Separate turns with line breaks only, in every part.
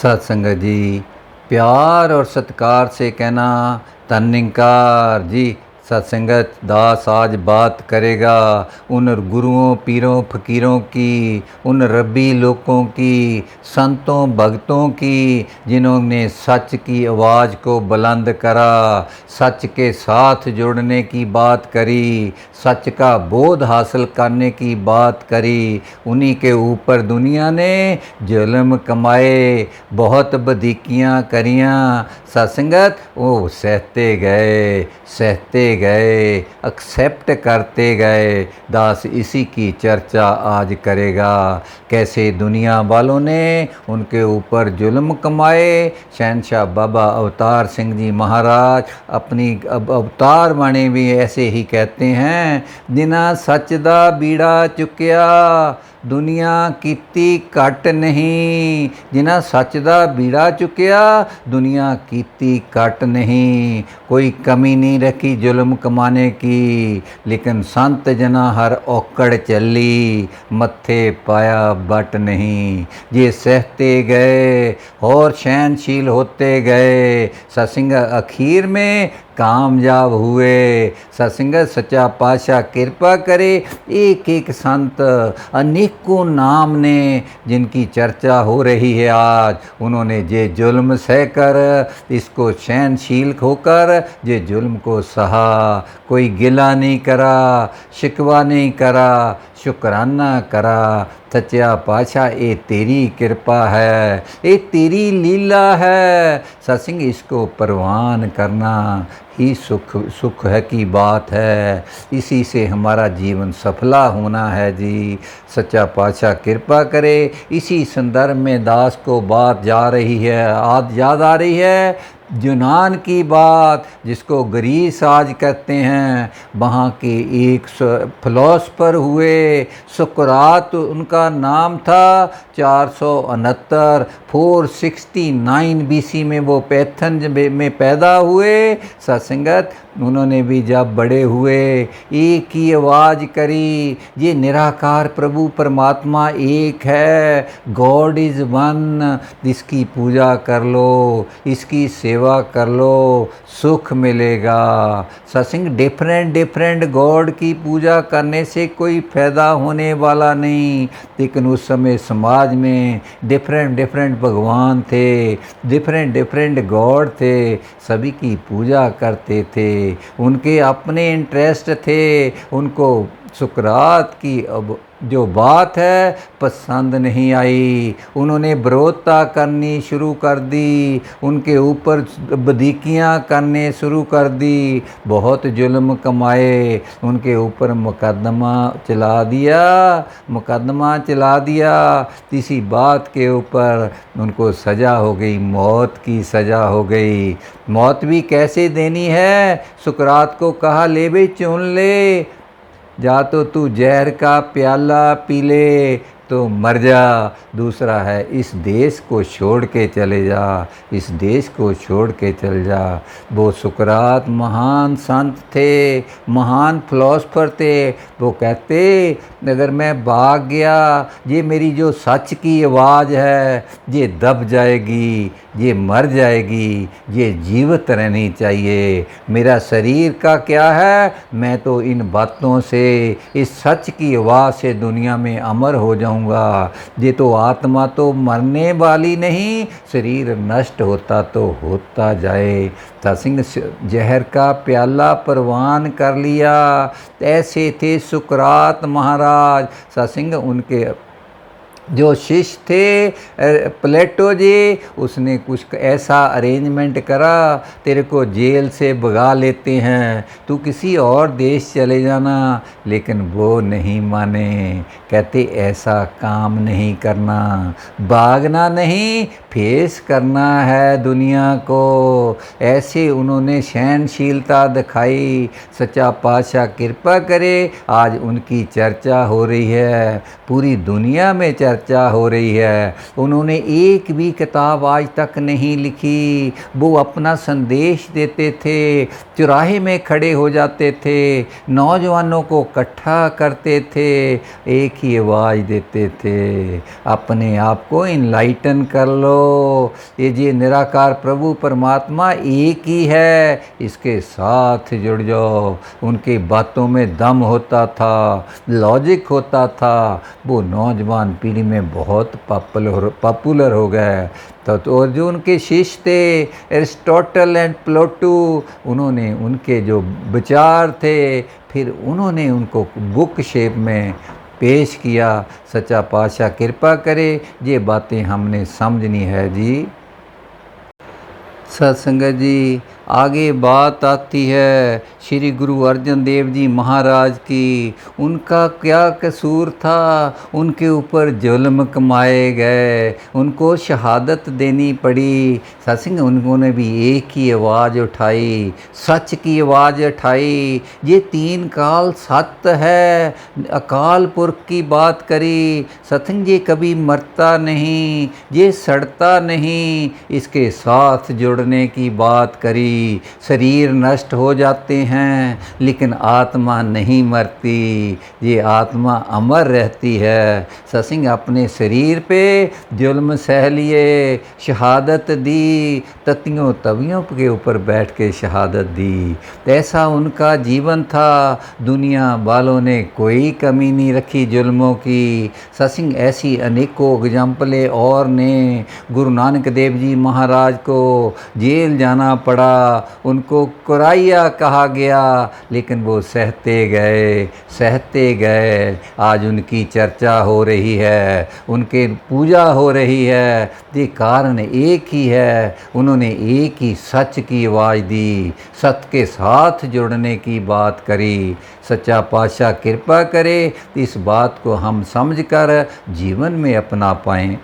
सत्संगत जी, प्यार और सत्कार से कहना धन्यकार जी। सत्संगत दास आज बात करेगा उन गुरुओं पीरों फकीरों की, उन रब्बी लोगों की, संतों भक्तों की, जिन्होंने सच की आवाज़ को बुलंद करा, सच के साथ जुड़ने की बात करी, सच का बोध हासिल करने की बात करी। उन्हीं के ऊपर दुनिया ने जुल्म कमाए, बहुत बदीकियाँ करियाँ। सत्संगत वो सहते गए, एक्सेप्ट करते गए। दास इसी की चर्चा आज करेगा, कैसे दुनिया वालों ने उनके ऊपर जुल्म कमाए। शहनशाह बाबा अवतार सिंह जी महाराज अपनी अवतार बाणी भी ऐसे ही कहते हैं, जिन्हां सच दा बीड़ा चुकिया दुनिया कीती घट नहीं। जिन्हां सच दा बीड़ा चुकिया दुनिया कीती घट नहीं। कोई कमी नहीं रखी जुल्म कमाने की, लेकिन संत जना हर औकड़ चली, मत्थे पाया बट नहीं। ये सहते गए और सहनशील होते गए, सत्संग आखिर में कामयाब हुए। सत्संगत सच्चा पातशाह कृपा करे, एक एक संत अनेकों नाम ने जिनकी चर्चा हो रही है आज, उन्होंने जे जुल्म सहकर इसको सहनशील होकर जे जुल्म को सहा। कोई गिला नहीं करा, शिकवा नहीं करा, शुक्राना करा। सच्चा पातशाह ये तेरी कृपा है, ये तेरी लीला है। सत्संग इसको परवान करना ही सुख है की बात है। इसी से हमारा जीवन सफला होना है जी। सच्चा पातशाह कृपा करे। इसी संदर्भ में दास को बात जा रही है, आज याद आ रही है यूनान की बात, जिसको ग्रीस आज कहते हैं। वहाँ के एक फिलोसफर हुए, सुकरात उनका नाम था। 469 469 BC में वो एथेंस में पैदा हुए। सत्संगत उन्होंने भी जब बड़े हुए एक ही आवाज़ करी, ये निराकार प्रभु परमात्मा एक है, गॉड इज़ वन। इसकी पूजा कर लो, इसकी सेवा कर लो, सुख मिलेगा। सत्संग डिफरेंट गॉड की पूजा करने से कोई फ़ायदा होने वाला नहीं। लेकिन उस समय समाज में डिफरेंट भगवान थे, डिफरेंट गॉड थे, सभी की पूजा करते थे। उनके अपने इंटरेस्ट थे। उनको सुकरात की अब जो बात है पसंद नहीं आई। उन्होंने विरोधता करनी शुरू कर दी, उनके ऊपर बदीकियाँ करने शुरू कर दी, बहुत जुल्म कमाए, उनके ऊपर मुकदमा चला दिया। इसी बात के ऊपर उनको सज़ा हो गई, मौत की सज़ा हो गई। मौत भी कैसे देनी है? सुकरात को कहा ले बे चुन ले, जा तो तू जहर का प्याला पी ले तो मर जा। दूसरा है इस देश को छोड़ के चले जा, इस देश को छोड़ के चले जा। वो सुकरात महान संत थे, महान फिलोसफर थे। वो कहते अगर मैं भाग गया, ये मेरी जो सच की आवाज़ है ये दब जाएगी, ये मर जाएगी, ये जीवित रहनी चाहिए। मेरा शरीर का क्या है, मैं तो इन बातों से, इस सच की आवाज़ से दुनिया में अमर हो जाऊंगा। ये तो आत्मा तो मरने वाली नहीं, शरीर नष्ट होता तो होता जाए। सत्संग जहर का प्याला परवान कर लिया। ऐसे थे सुकरात महाराज। सत्संग उनके जो शिष्य थे प्लेटो जी, उसने कुछ ऐसा अरेंजमेंट करा, तेरे को जेल से भगा लेते हैं, तू किसी और देश चले जाना। लेकिन वो नहीं माने, कहते ऐसा काम नहीं करना, भागना नहीं, फेस करना है दुनिया को। ऐसे उन्होंने सहनशीलता दिखाई। सच्चा पातशाह कृपा करे, आज उनकी चर्चा हो रही है, पूरी दुनिया में चर्चा चर्चा हो रही है। उन्होंने एक भी किताब आज तक नहीं लिखी। वो अपना संदेश देते थे, चौराहे में खड़े हो जाते थे, नौजवानों को इकट्ठा करते थे, एक ही आवाज़ देते थे, अपने आप को इनलाइटन कर लो। ये निराकार प्रभु परमात्मा एक ही है, इसके साथ जुड़ जाओ। उनकी बातों में दम होता था, लॉजिक होता था। वो नौजवान पीढ़ी में बहुत पॉपुलर हो गए। तो जो उनके शिष्य थे एरिस्टोटल एंड प्लेटो, उन्होंने उनके जो विचार थे फिर उन्होंने उनको बुक शेप में पेश किया। सच्चा पातशाह कृपा करे, ये बातें हमने समझनी है जी। सत्संगत जी, आगे बात आती है श्री गुरु अर्जन देव जी महाराज की। उनका क्या कसूर था? उनके ऊपर जुल्म कमाए गए, उनको शहादत देनी पड़ी। सत्संग उन्होंने भी एक ही आवाज़ उठाई, सच की आवाज़ उठाई। ये तीन काल सत्य है, अकाल पुरख की बात करी। सत्संग ये कभी मरता नहीं, ये सड़ता नहीं, इसके साथ जुड़ने की बात करी। शरीर नष्ट हो जाते हैं लेकिन आत्मा नहीं मरती, ये आत्मा अमर रहती है। सत्संग अपने शरीर पे जुल्म सह लिए, शहादत दी, ततियों तवियों के ऊपर बैठ के शहादत दी। ऐसा उनका जीवन था। दुनिया वालों ने कोई कमी नहीं रखी जुल्मों की। सत्संग ऐसी अनेकों एग्जाम्पलें और ने। गुरु नानक देव जी महाराज को जेल जाना पड़ा, उनको कुराइया कहा गया, लेकिन वो सहते गए, सहते गए। आज उनकी चर्चा हो रही है, उनके पूजा हो रही है। ये कारण एक ही है, उन्होंने एक ही सच की आवाज़ दी, सत्य के साथ जुड़ने की बात करी। सच्चा पातशाह कृपा करे इस बात को हम समझकर जीवन में अपना पाएं।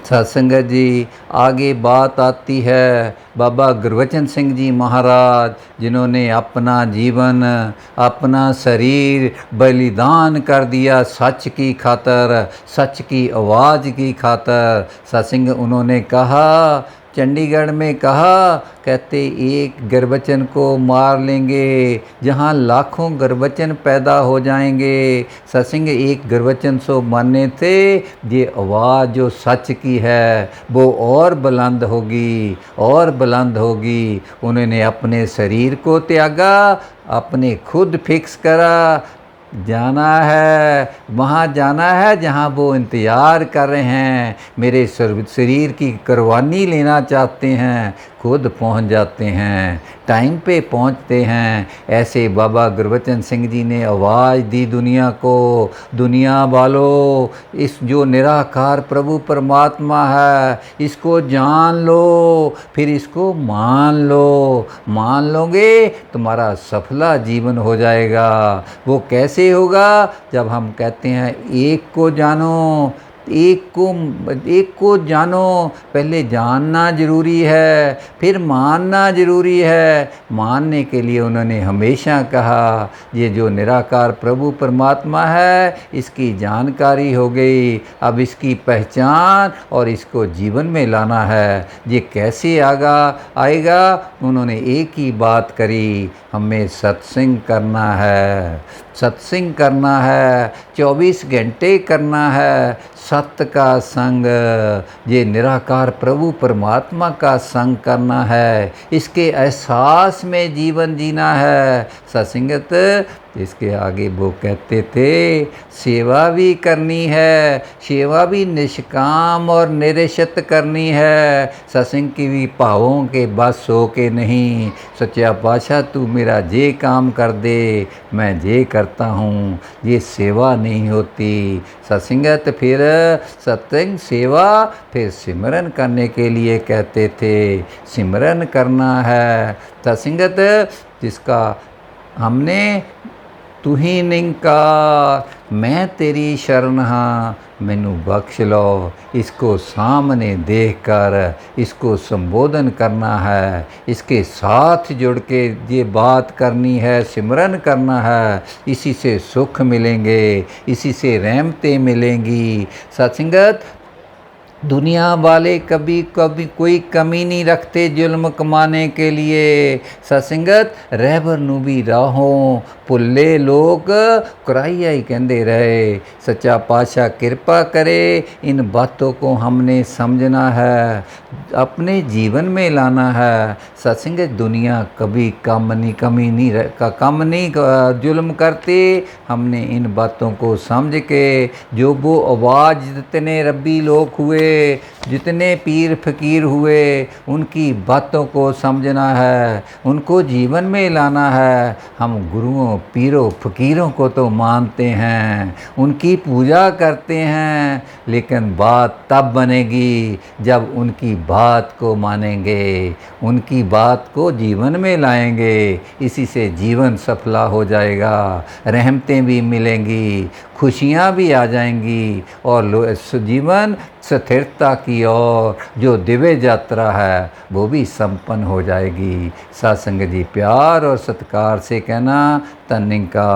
सत्संगत जी, आगे बात आती है बाबा गुरबचन सिंह जी महाराज, जिन्होंने अपना जीवन, अपना शरीर बलिदान कर दिया सच की खातर, सच की आवाज़ की खातर। सत्संग उन्होंने कहा, चंडीगढ़ में कहा, कहते एक गुरबचन को मार लेंगे जहाँ लाखों गुरबचन पैदा हो जाएंगे। सत्संग एक गुरबचन सो माने थे, ये आवाज़ जो सच की है वो और बुलंद होगी, और बुलंद होगी। उन्होंने अपने शरीर को त्यागा, अपने खुद फिक्स करा, जाना है, वहाँ जाना है जहाँ वो इंतज़ार कर रहे हैं, मेरे शरीर की कुर्बानी लेना चाहते हैं, खुद पहुँच जाते हैं, टाइम पे पहुँचते हैं। ऐसे बाबा गुरबचन सिंह जी ने आवाज़ दी दुनिया को, दुनिया वालों, इस जो निराकार प्रभु परमात्मा है इसको जान लो, फिर इसको मान लो। मान लोगे तुम्हारा सफला जीवन हो जाएगा। वो कैसे होगा? जब हम कहते हैं एक को जानो, एक को जानो। पहले जानना ज़रूरी है, फिर मानना ज़रूरी है। मानने के लिए उन्होंने हमेशा कहा, ये जो निराकार प्रभु परमात्मा है इसकी जानकारी हो गई, अब इसकी पहचान और इसको जीवन में लाना है। ये कैसे आएगा? उन्होंने एक ही बात करी, हमें सत्संग करना है, सत्संग करना है, 24 घंटे करना है, सत्य का संग, ये निराकार प्रभु परमात्मा का संग करना है, इसके एहसास में जीवन जीना है। सत्संगत इसके आगे वो कहते थे, सेवा भी करनी है, सेवा भी निष्काम और निरशत करनी है। सत्संग की भी भावों के बस हो के नहीं। सच्चा पातशाह तू मेरा जे काम कर दे, मैं जे करता हूँ, ये सेवा नहीं होती। सत्संगत फिर सत्संग सेवा, फिर सिमरन करने के लिए कहते थे, सिमरन करना है। सत्संगत जिसका हमने तू ही निंकार, मैं तेरी शरण हाँ, मैनू बख्श लो। इसको सामने देख कर इसको संबोधन करना है, इसके साथ जुड़ के ये बात करनी है, सिमरन करना है। इसी से सुख मिलेंगे, इसी से रहमतें मिलेंगी। सत्संगत, दुनिया वाले कभी कभी कोई कमी नहीं रखते जुल्म कमाने के लिए। सत्संगत, रहबर नू भी राहों भुल्ले लोग कुराइया ही कहते रहे। सच्चा पातशाह कृपा करे, इन बातों को हमने समझना है, अपने जीवन में लाना है। सत्संगत, दुनिया कभी कम नहीं जुल्म करती। हमने इन बातों को समझ के जो वो आवाज़ जितने रब्बी लोग हुए, जितने पीर फकीर हुए, उनकी बातों को समझना है, उनको जीवन में लाना है। हम गुरुओं पीरों फकीरों को तो मानते हैं, उनकी पूजा करते हैं, लेकिन बात तब बनेगी जब उनकी बात को मानेंगे, उनकी बात को जीवन में लाएंगे। इसी से जीवन सफला हो जाएगा, रहमतें भी मिलेंगी, खुशियाँ भी आ जाएंगी और जीवन स्थिरता की ओर जो दिव्य यात्रा है वो भी संपन्न हो जाएगी। सत्संग जी प्यार और सत्कार से कहना, धन्यवाद।